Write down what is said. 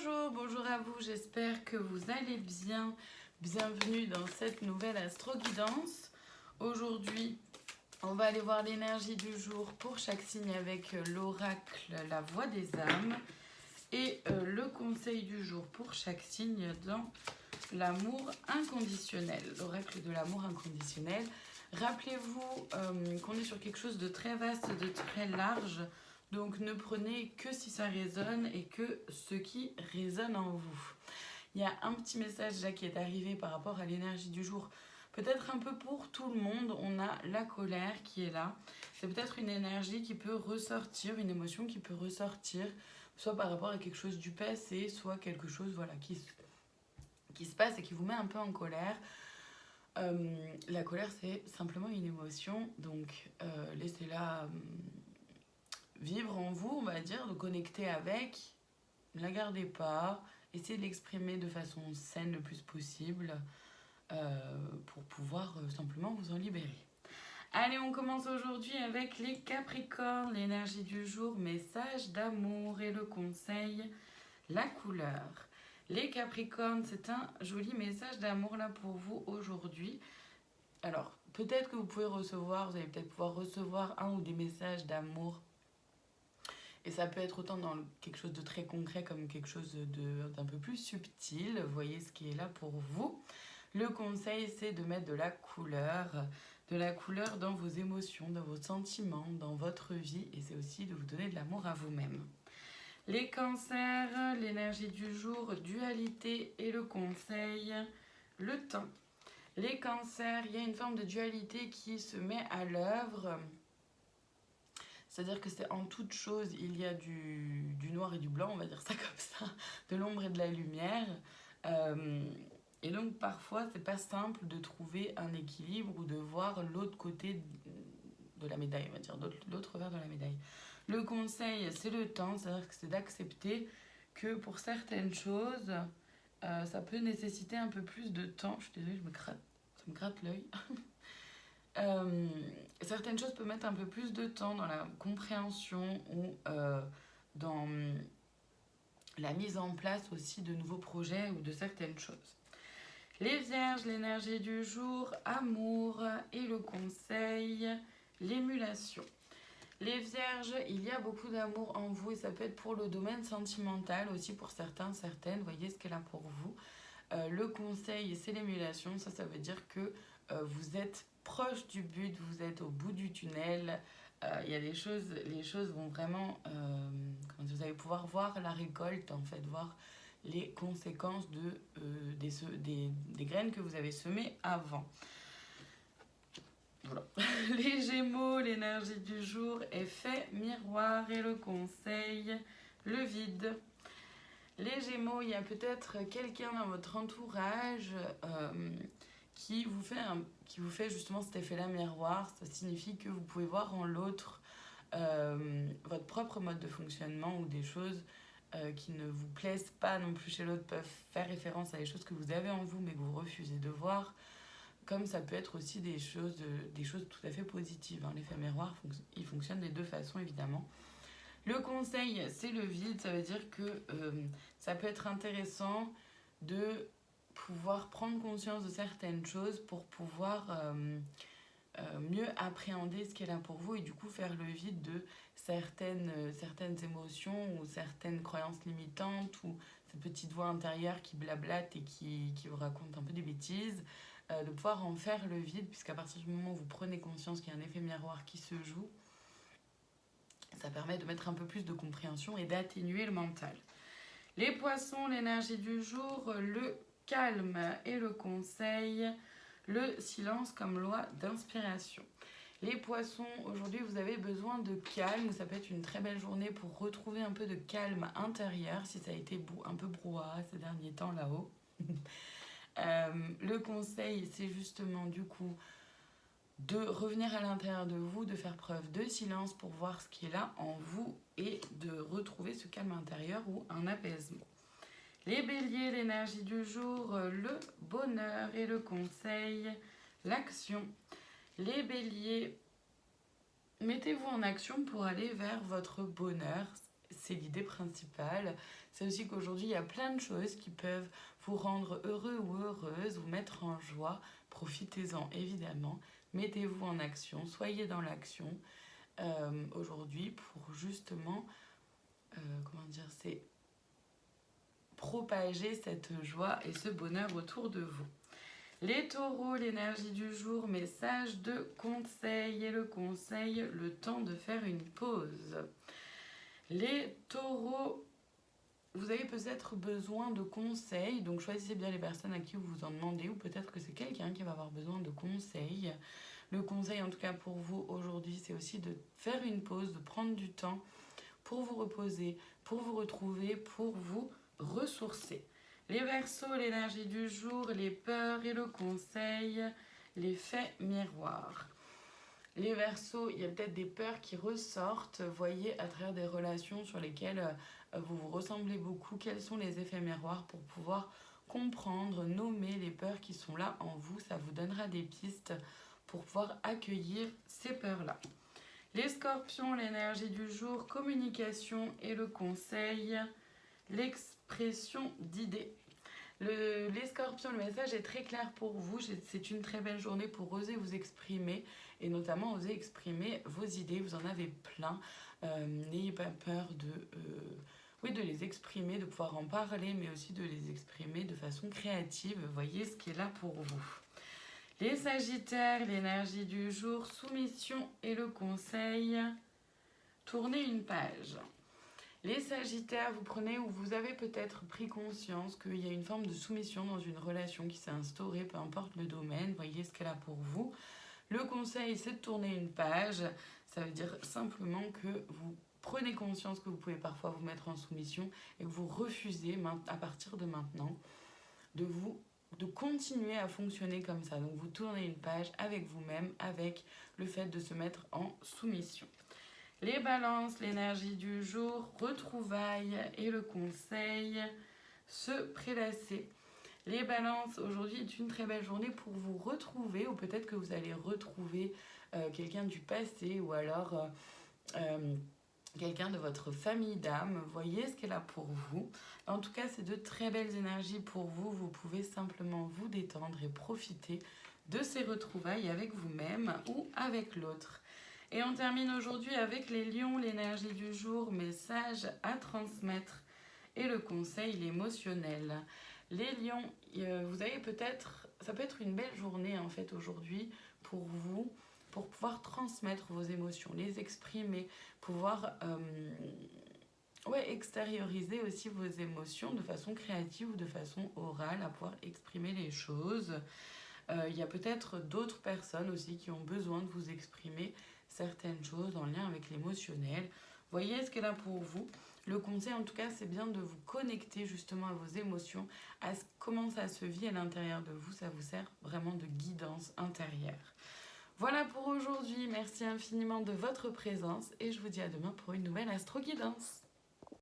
Bonjour à vous, j'espère que vous allez bien. Bienvenue dans cette nouvelle astro-guidance. Aujourd'hui, on va aller voir l'énergie du jour pour chaque signe avec l'oracle, la voix des âmes, et le conseil du jour pour chaque signe dans l'amour inconditionnel, l'oracle de l'amour inconditionnel. Rappelez-vous qu'on est sur quelque chose de très vaste, de très large. Donc ne prenez que si ça résonne et que ce qui résonne en vous. Il y a un petit message là qui est arrivé par rapport à l'énergie du jour. Peut-être un peu pour tout le monde, on a la colère qui est là. C'est peut-être une énergie qui peut ressortir, une émotion qui peut ressortir, soit par rapport à quelque chose du passé, soit quelque chose voilà, qui se passe et qui vous met un peu en colère. La colère, c'est simplement une émotion, donc laissez-la vivre en vous, on va dire, de connecter avec, ne la gardez pas, essayez de l'exprimer de façon saine le plus possible pour pouvoir simplement vous en libérer. Allez, on commence aujourd'hui avec les Capricornes, l'énergie du jour, message d'amour et le conseil, la couleur. Les Capricornes, c'est un joli message d'amour là pour vous aujourd'hui. Alors, peut-être que vous allez peut-être pouvoir recevoir un ou des messages d'amour. Et ça peut être autant dans quelque chose de très concret comme quelque chose d'un peu plus subtil. Voyez ce qui est là pour vous. Le conseil, c'est de mettre de la couleur dans vos émotions, dans vos sentiments, dans votre vie. Et c'est aussi de vous donner de l'amour à vous-même. Les cancers, l'énergie du jour, dualité et le conseil, le temps. Les cancers, il y a une forme de dualité qui se met à l'œuvre. C'est-à-dire que c'est en toute chose, il y a du noir et du blanc, on va dire ça comme ça, de l'ombre et de la lumière. Et donc parfois, c'est pas simple de trouver un équilibre ou de voir l'autre côté de la médaille, on va dire, l'autre revers de la médaille. Le conseil, c'est le temps, c'est-à-dire que c'est d'accepter que pour certaines choses, ça peut nécessiter un peu plus de temps. Je suis désolée, ça me gratte l'œil. Certaines choses peuvent mettre un peu plus de temps dans la compréhension ou dans la mise en place aussi de nouveaux projets ou de certaines choses. Les Vierges, l'énergie du jour, amour et le conseil, l'émulation. Les Vierges, il y a beaucoup d'amour en vous et ça peut être pour le domaine sentimental aussi pour certains, certaines. Voyez ce qu'elle a pour vous. Le conseil, c'est l'émulation. Ça veut dire que vous êtes proche du but, vous êtes au bout du tunnel. Il y a les choses vont vraiment... vous allez pouvoir voir la récolte, en fait, voir les conséquences des graines que vous avez semées avant. Voilà. Les Gémeaux, l'énergie du jour, effet miroir et le conseil, le vide. Les Gémeaux, il y a peut-être quelqu'un dans votre entourage qui vous fait justement cet effet-là miroir. Ça signifie que vous pouvez voir en l'autre votre propre mode de fonctionnement ou des choses qui ne vous plaisent pas non plus chez l'autre peuvent faire référence à des choses que vous avez en vous mais que vous refusez de voir. Comme ça peut être aussi des choses tout à fait positives. Hein. L'effet miroir, il fonctionne des deux façons évidemment. Le conseil, c'est le vide. Ça veut dire que ça peut être intéressant de pouvoir prendre conscience de certaines choses pour pouvoir mieux appréhender ce qu'elle a pour vous et du coup faire le vide de certaines émotions ou certaines croyances limitantes ou cette petite voix intérieure qui blablate et qui vous raconte un peu des bêtises. De pouvoir en faire le vide, puisqu'à partir du moment où vous prenez conscience qu'il y a un effet miroir qui se joue, ça permet de mettre un peu plus de compréhension et d'atténuer le mental. Les poissons, l'énergie du jour, le calme et le conseil, le silence comme loi d'inspiration. Les poissons, aujourd'hui vous avez besoin de calme, ça peut être une très belle journée pour retrouver un peu de calme intérieur, si ça a été un peu brouhaha ces derniers temps là-haut. Le conseil, c'est justement du coup de revenir à l'intérieur de vous, de faire preuve de silence pour voir ce qui est là en vous et de retrouver ce calme intérieur ou un apaisement. Les béliers, l'énergie du jour, le bonheur et le conseil, l'action. Les béliers, mettez-vous en action pour aller vers votre bonheur. c'est l'idée principale. C'est aussi qu'aujourd'hui, il y a plein de choses qui peuvent vous rendre heureux ou heureuse, vous mettre en joie. Profitez-en, évidemment. Mettez-vous en action, soyez dans l'action aujourd'hui pour justement, c'est propager cette joie et ce bonheur autour de vous. Les taureaux, l'énergie du jour, message de conseil. Et le conseil, le temps de faire une pause. Les taureaux, vous avez peut-être besoin de conseils, donc choisissez bien les personnes à qui vous en demandez, ou peut-être que c'est quelqu'un qui va avoir besoin de conseils. Le conseil, en tout cas pour vous aujourd'hui, c'est aussi de faire une pause, de prendre du temps pour vous reposer, pour vous retrouver, pour vous ressourcer. Les Verseaux, l'énergie du jour, les peurs et le conseil, les faits miroirs. Les Verseaux, il y a peut-être des peurs qui ressortent, voyez, à travers des relations sur lesquelles vous vous ressemblez beaucoup. Quels sont les effets miroirs pour pouvoir comprendre, nommer les peurs qui sont là en vous. Ça vous donnera des pistes pour pouvoir accueillir ces peurs-là. Les Scorpions, l'énergie du jour, communication et le conseil, l'expression d'idées. Les Scorpions, le message est très clair pour vous. C'est une très belle journée pour oser vous exprimer et notamment oser exprimer vos idées. Vous en avez plein. N'ayez pas peur de les exprimer, de pouvoir en parler, mais aussi de les exprimer de façon créative. Voyez ce qui est là pour vous. Les Sagittaires, l'énergie du jour, soumission et le conseil, tournez une page. Les Sagittaires, vous prenez ou vous avez peut-être pris conscience qu'il y a une forme de soumission dans une relation qui s'est instaurée, peu importe le domaine, voyez ce qu'elle a pour vous. Le conseil, c'est de tourner une page. Ça veut dire simplement que vous prenez conscience que vous pouvez parfois vous mettre en soumission et que vous refusez à partir de maintenant de continuer à fonctionner comme ça. Donc vous tournez une page avec vous-même, avec le fait de se mettre en soumission. Les Balances, l'énergie du jour, retrouvailles et le conseil, se prélasser. Les Balances, aujourd'hui est une très belle journée pour vous retrouver, ou peut-être que vous allez retrouver quelqu'un du passé, ou alors quelqu'un de votre famille d'âme. Voyez ce qu'elle a pour vous. En tout cas, c'est de très belles énergies pour vous. Vous pouvez simplement vous détendre et profiter de ces retrouvailles avec vous-même ou avec l'autre. Et on termine aujourd'hui avec les lions, l'énergie du jour, message à transmettre et le conseil, l'émotionnel. Les lions, vous avez peut-être, ça peut être une belle journée en fait aujourd'hui pour vous, pour pouvoir transmettre vos émotions, les exprimer, pouvoir extérioriser aussi vos émotions de façon créative ou de façon orale, à pouvoir exprimer les choses. Il y a peut-être d'autres personnes aussi qui ont besoin de vous exprimer certaines choses en lien avec l'émotionnel. Voyez ce qu'elle a pour vous. Le conseil, en tout cas, c'est bien de vous connecter justement à vos émotions, à comment ça se vit à l'intérieur de vous. Ça vous sert vraiment de guidance intérieure. Voilà pour aujourd'hui. Merci infiniment de votre présence et je vous dis à demain pour une nouvelle astro-guidance.